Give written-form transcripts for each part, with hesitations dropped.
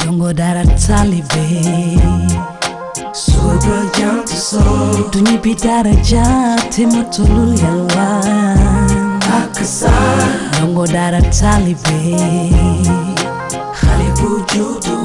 Ndongo dara talibe Super young to soul Dunia bidara jati motolul yalwan Akasa Ndongo dara talibe Khali bu juddu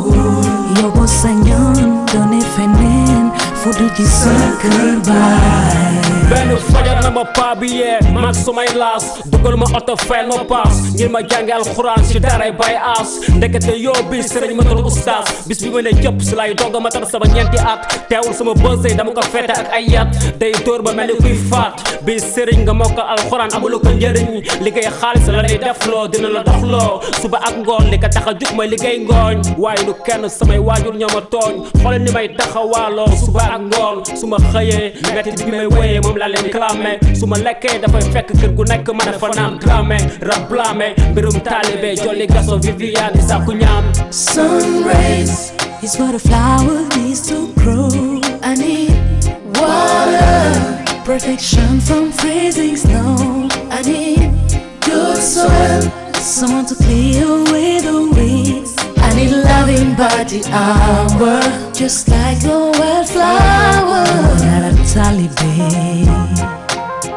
Yobo sanyon done fenen Fudu ji sakar bay benn fajar na ma paa bi yee maag sumay laas dugal ma oto fayal ma paas ngir ma jàngi alxuraan si daray bay aas ndekete yoo bi sëriñ ma tor ustaas bis bi ma ne jëpp si lay doog a ma tar sama ñeenti at teewul sama bësey dama ko fete ak ay yat day dóor ba mel ni kuy faat bi sëriñ nga mokkal alxuraan amulu ko njëriñ liggéey xaalis la lay defloo dina la doxloo suba ak ngoon li ko tax a jug may liggéey ngooñ waaye du kenn samay waajur ñoo ma tooñ xoolal ni may taxawaaloo suba ak ngoon su ma xëyee metti bi may wéyee moom la leen clamé su ma lekkee dafay fekk kër gu nekk ma dafa naan dramé rab blamé mbirum talibe jolli gaso viviane di sàkku ñaan. Sun rays is what a flower needs to grow. I need water Protection from freezing snow. I need good soil Someone to clear away the weeds. I need loving by the hour Just like a wildflower. Dara talibe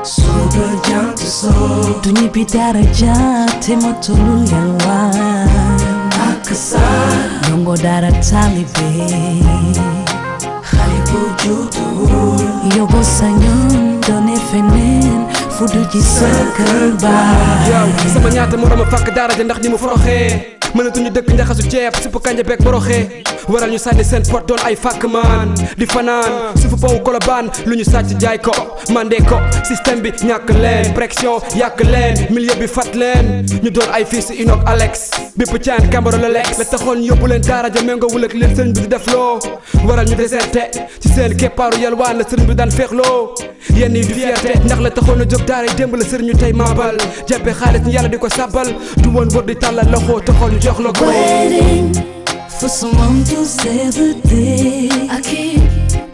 Super young to soul Dunia bidara jati motolul yalwan Akasa Ndongo dara talibe Khali bu juddu Yobo sanyon done fenen Fudu ji sakar bay yow sama ñaata moroom a fàkk daara ja ndax ñi mu foroxee mënatuñu dëkk njaxasu ceeb supp kanja beeg boroxee waral ñu sànni seen pot doon ay fàkk maan di fanaan suufu powu kolobaan lu ñu sàcc jaay ko mandé ko système bi ñàkk leen pression yàq leen milieu bi fat leen ñu doon ay fils Inok Alex bépp caan Cambaro la lex la taxoon ñu yóbbu leen daara ja méngoowul ak leen sëriñ bi di def loo waral ñu déserté ci seen keppaaru yalwaan la sëriñ bi daan feexloo yenn yi du fierté ndax la taxoon a jóg daara yi démb la sëriñ ñu tey maabal jàppe xaalis ñu yàlla di ko sàbbal du woon wër di tàllal loxo taxoon ñu jox la ko Waiting for someone to save the day. I keep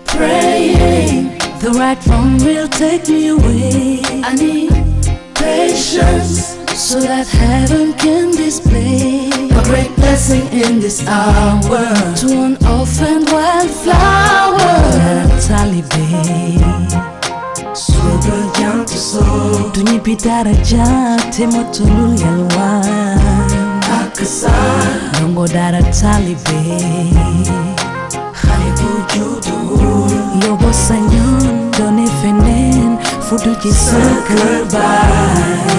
praying The right one will take me away. I need patience So that heaven can display a great blessing in this hour to an orphaned wildflower. Dara talibe Super young to soul Dunia bidara jati motolul yalwan Akasa Ndongo dara talibe Khali bu juddu Yobo sanyon done fenen Fudu ji sakar bay